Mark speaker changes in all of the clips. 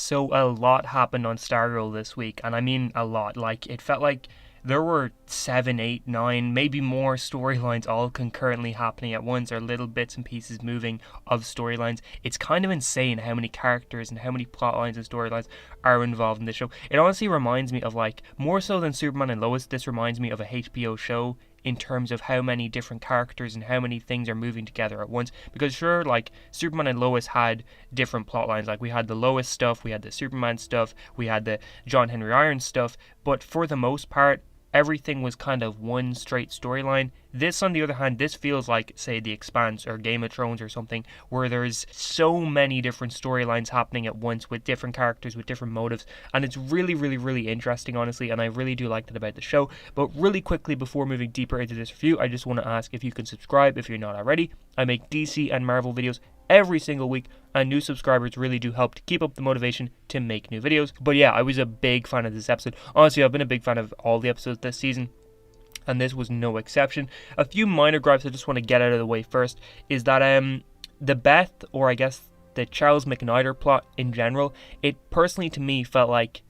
Speaker 1: So a lot happened on Stargirl this week, and I mean a lot. Like, it felt like there were 7, 8, 9, maybe more storylines all concurrently happening at once, or little bits and pieces moving of storylines. It's kind of insane how many characters and how many plot lines and storylines are involved in this show. It honestly reminds me of, like, more so than Superman and Lois, this reminds me of a HBO show in terms of how many different characters and how many things are moving together at once. Because sure, like, Superman and Lois had different plot lines. Like, we had the Lois stuff, we had the Superman stuff, we had the John Henry Irons stuff, but for the most part, everything was kind of one straight storyline. This, on the other hand, this feels like, say, The Expanse or Game of Thrones or something, where there's so many different storylines happening at once with different characters, with different motives, and it's really, really, really interesting, honestly, and I really do like that about the show. But really quickly, before moving deeper into this review, I just want to ask if you can subscribe if you're not already. I make DC and Marvel videos every single week, and new subscribers really do help to keep up the motivation to make new videos. But yeah, I was a big fan of this episode. Honestly, I've been a big fan of all the episodes this season, and this was no exception. A few minor gripes I just want to get out of the way first is that the Beth, or I guess the Charles McNider plot in general, it personally to me felt like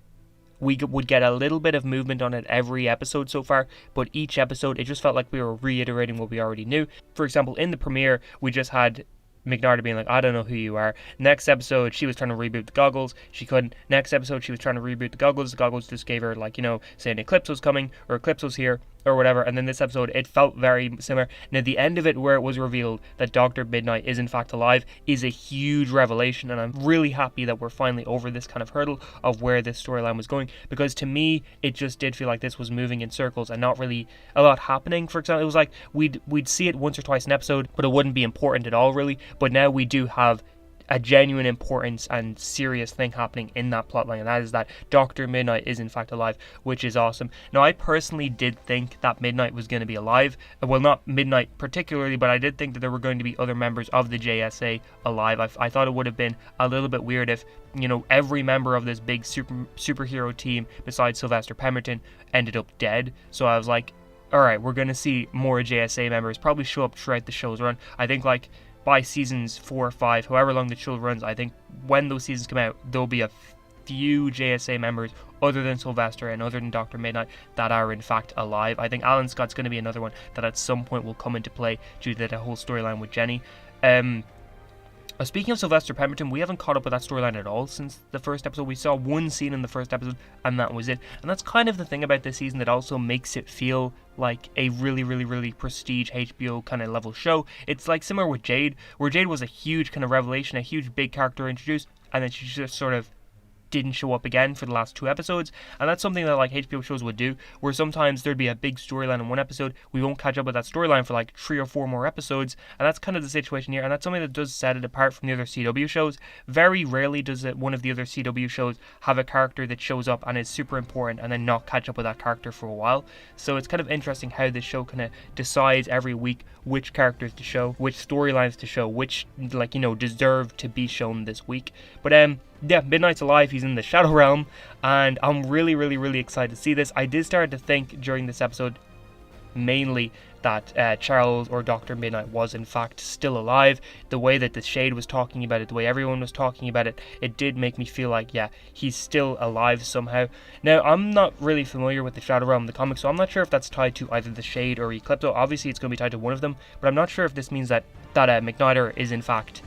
Speaker 1: we would get a little bit of movement on it every episode so far, but each episode it just felt like we were reiterating what we already knew. For example, in the premiere, we just had McNider being like, I don't know who you are. Next episode, she was trying to reboot the goggles. She couldn't. Next episode, she was trying to reboot the goggles. The goggles just gave her, like, saying Eclipse was coming, or Eclipse was here, or whatever. And then this episode, it felt very similar. Now, the end of it, where it was revealed that Dr. Mid-Nite is in fact alive, is a huge revelation. And I'm really happy that we're finally over this kind of hurdle of where this storyline was going. Because to me, it just did feel like this was moving in circles and not really a lot happening. For example, it was like we'd see it once or twice an episode, but it wouldn't be important at all, really. But now we do have a genuine importance and serious thing happening in that plotline, and that is that Dr. Mid-Nite is in fact alive, which is awesome. Now, I personally did think that Mid-Nite was going to be alive. Well, not Mid-Nite particularly, but I did think that there were going to be other members of the JSA alive. I thought it would have been a little bit weird if, every member of this big superhero team besides Sylvester Pemberton ended up dead. So I was like, alright, we're going to see more JSA members probably show up throughout the show's run. I think, like, by seasons 4 or 5, however long the show runs, I think when those seasons come out, there'll be a few JSA members other than Sylvester and other than Dr. Mid-Nite that are in fact alive. I think Alan Scott's going to be another one that at some point will come into play due to the whole storyline with Jenny. Speaking of Sylvester Pemberton, we haven't caught up with that storyline at all since the first episode. We saw one scene in the first episode, and that was it. And that's kind of the thing about this season that also makes it feel like a really, really, really prestige HBO kind of level show. It's like similar with Jade, where Jade was a huge kind of revelation, a huge big character introduced, and then she just sort of didn't show up again for the last 2 episodes. And that's something that, like, HBO shows would do, where sometimes there'd be a big storyline in one episode, we won't catch up with that storyline for like 3 or 4 more episodes, and that's kind of the situation here. And that's something that does set it apart from the other CW shows. Very rarely does one of the other CW shows have a character that shows up and is super important and then not catch up with that character for a while. So it's kind of interesting how this show kind of decides every week which characters to show, which storylines to show, which, like, deserve to be shown this week. But yeah, Mid-Nite's alive. He's in the Shadow Realm, and I'm really, really, really excited to see this. I did start to think during this episode, mainly, that Charles or Dr. Mid-Nite was in fact still alive. The way that the Shade was talking about it, the way everyone was talking about it, it did make me feel like, yeah, he's still alive somehow. Now, I'm not really familiar with the Shadow Realm in the comics, so I'm not sure if that's tied to either the Shade or Eclipso. Obviously, it's going to be tied to one of them, but I'm not sure if this means that McNider is in fact,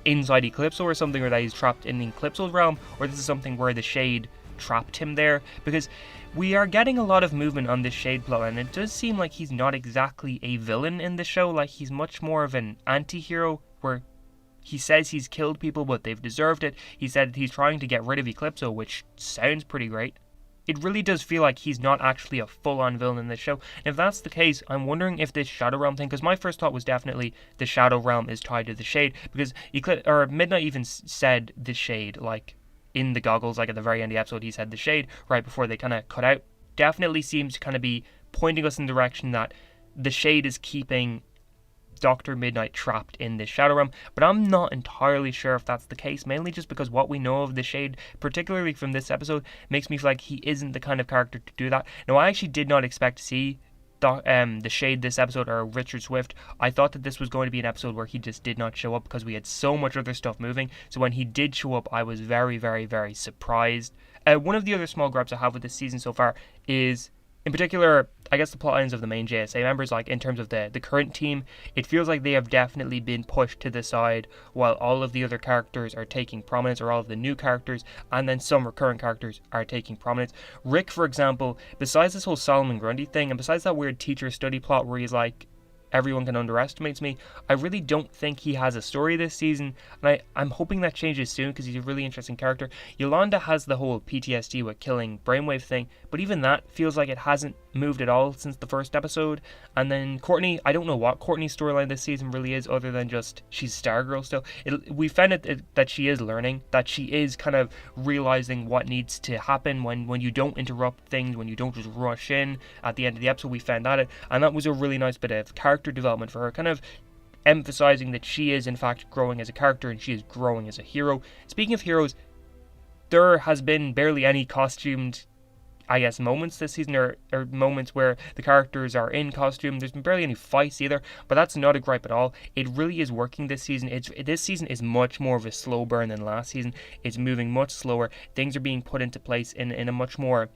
Speaker 1: inside Eclipso or something, or that he's trapped in Eclipso's realm, or this is something where the Shade trapped him there, because we are getting a lot of movement on this Shade plot, and it does seem like he's not exactly a villain in the show. Like, he's much more of an anti-hero, where he says he's killed people, but they've deserved it. He said he's trying to get rid of Eclipso, which sounds pretty great. It really does feel like he's not actually a full-on villain in this show. And if that's the case, I'm wondering if this Shadow Realm thing, because my first thought was definitely the Shadow Realm is tied to the Shade, because Mid-Nite even said the Shade, like, in the goggles, like at the very end of the episode, he said the Shade right before they kind of cut out. Definitely seems to kind of be pointing us in the direction that the Shade is keeping Dr. Mid-Nite trapped in this Shadow Realm, but I'm not entirely sure if that's the case, mainly just because what we know of the Shade, particularly from this episode, makes me feel like he isn't the kind of character to do that. Now, I actually did not expect to see the Shade this episode, or Richard Swift, I thought that this was going to be an episode where he just did not show up because we had so much other stuff moving. So when he did show up, I was very, very, very surprised. One of the other small gripes I have with this season so far is, in particular, I guess the plot lines of the main JSA members, like in terms of the current team, it feels like they have definitely been pushed to the side while all of the other characters are taking prominence, or all of the new characters, and then some recurring characters are taking prominence. Rick, for example, besides this whole Solomon Grundy thing, and besides that weird teacher study plot where he's like, everyone can underestimate me, I really don't think he has a story this season, and I'm hoping that changes soon because he's a really interesting character. Yolanda has the whole PTSD with killing Brainwave thing, but even that feels like it hasn't moved at all since the first episode. And then Courtney, I don't know what Courtney's storyline this season really is, other than just she's Stargirl still. We found that she is learning, that she is kind of realizing what needs to happen when you don't interrupt things, when you don't just rush in at the end of the episode. We found that, and that was a really nice bit of character development for her, kind of emphasizing that she is in fact growing as a character and she is growing as a hero. Speaking of heroes, there has been barely any costumed, I guess, moments this season, or moments where the characters are in costume. There's been barely any fights either, but that's not a gripe at all. It really is working this season. This season is much more of a slow burn than last season. It's moving much slower. Things are being put into place in a much more,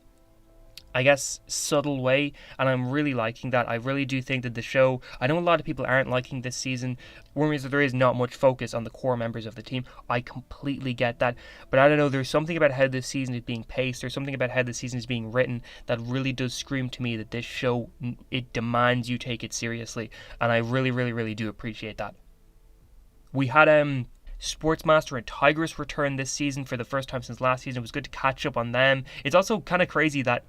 Speaker 1: I guess, subtle way, and I'm really liking that. I really do think that the show, I know a lot of people aren't liking this season, means that there is not much focus on the core members of the team. I completely get that, but I don't know, there's something about how this season is being paced, there's something about how this season is being written that really does scream to me that this show, it demands you take it seriously, and I really, really, really do appreciate that. We had Sportsmaster and Tigress return this season for the first time since last season. It was good to catch up on them. It's also kind of crazy that,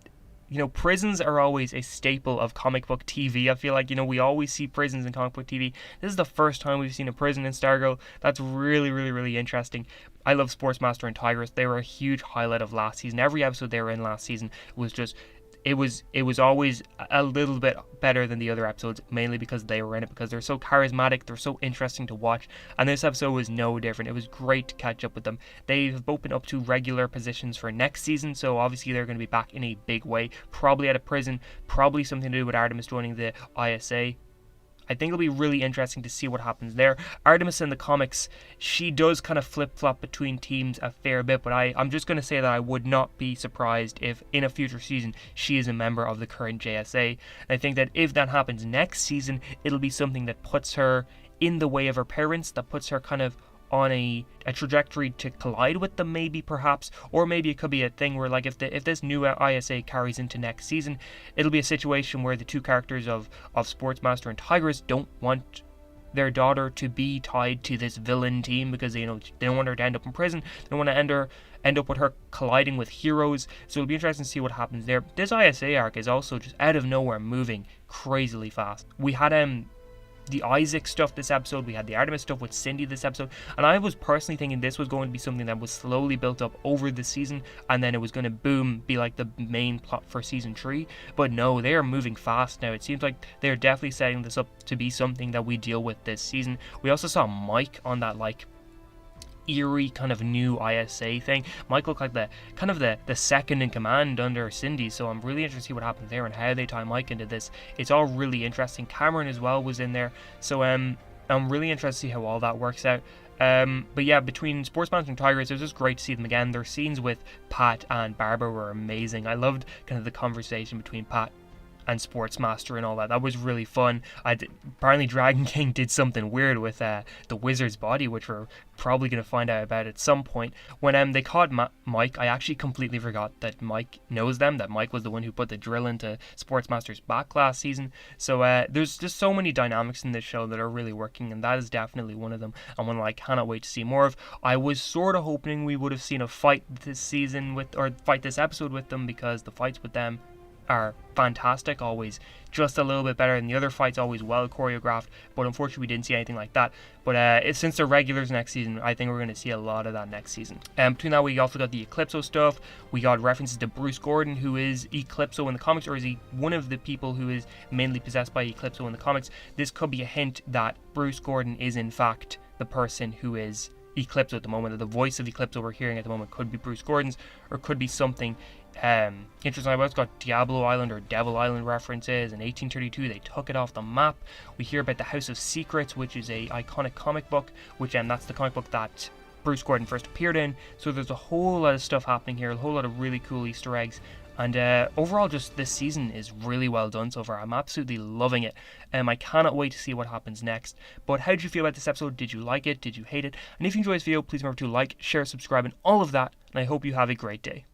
Speaker 1: you know, prisons are always a staple of comic book TV. I feel like, you know, we always see prisons in comic book TV. This is the first time we've seen a prison in Stargirl. That's really, really, really interesting. I love Sportsmaster and Tigress. They were a huge highlight of last season. Every episode they were in last season was just, it was always a little bit better than the other episodes, mainly because they were in it, because they're so charismatic, they're so interesting to watch, and this episode was no different. It was great to catch up with them. They've opened up to regular positions for next season, so obviously they're going to be back in a big way, probably at a prison, probably something to do with Artemis joining the ISA. I think it'll be really interesting to see what happens there. Artemis in the comics, she does kind of flip-flop between teams a fair bit, but I'm just going to say that I would not be surprised if in a future season she is a member of the current JSA. And I think that if that happens next season, it'll be something that puts her in the way of her parents, that puts her kind of on a trajectory to collide with them, maybe, perhaps, or maybe it could be a thing where, like, if this new ISA carries into next season, it'll be a situation where the two characters of Sportsmaster and Tigress don't want their daughter to be tied to this villain team because they don't want her to end up in prison. They don't want to end up with her colliding with heroes. So it'll be interesting to see what happens there. This ISA arc is also just out of nowhere moving crazily fast. We had the Isaac stuff this episode, we had the Artemis stuff with Cindy this episode, and I was personally thinking this was going to be something that was slowly built up over the season, and then it was going to boom, be like the main plot for season 3, but no, they are moving fast now. It seems like they're definitely setting this up to be something that we deal with this season. We also saw Mike on that, like, eerie kind of new ISA thing. Mike looked like the second in command under Cindy, so I'm really interested to see what happens there and how they tie Mike into this. It's all really interesting. Cameron as well was in there, so I'm really interested to see how all that works out. But yeah, between Sportsmaster and Tigress, it was just great to see them again. Their scenes with Pat and Barbara were amazing. I loved kind of the conversation between Pat and Sportsmaster and all that. That was really fun. Apparently Dragon King did something weird with the wizard's body, which we're probably going to find out about at some point. When they caught Mike, I actually completely forgot that Mike knows them, that Mike was the one who put the drill into Sportsmaster's back last season. So there's just so many dynamics in this show that are really working, and that is definitely one of them, and one I cannot wait to see more of. I was sort of hoping we would have seen a fight this season fight this episode with them, because the fights with them are fantastic, always just a little bit better than the other fights, always well choreographed, but unfortunately we didn't see anything like that. But since they're regulars next season, I think we're going to see a lot of that next season. Between that, we also got the Eclipso stuff. We got references to Bruce Gordon, who is Eclipso in the comics, or is he one of the people who is mainly possessed by Eclipso in the comics? This could be a hint that Bruce Gordon is in fact the person who is Eclipso at the moment, that the voice of Eclipso we're hearing at the moment could be Bruce Gordon's, or could be something Interesting about it's got Diablo Island or Devil Island references. In 1832 they took it off the map. We hear about the House of Secrets, which is a iconic comic book, which that's the comic book that Bruce Gordon first appeared in. So there's a whole lot of stuff happening here, a whole lot of really cool Easter eggs. And overall, just this season is really well done so far. I'm absolutely loving it. I cannot wait to see what happens next. But how did you feel about this episode? Did you like it? Did you hate it? And if you enjoyed this video, please remember to like, share, subscribe, and all of that. And I hope you have a great day.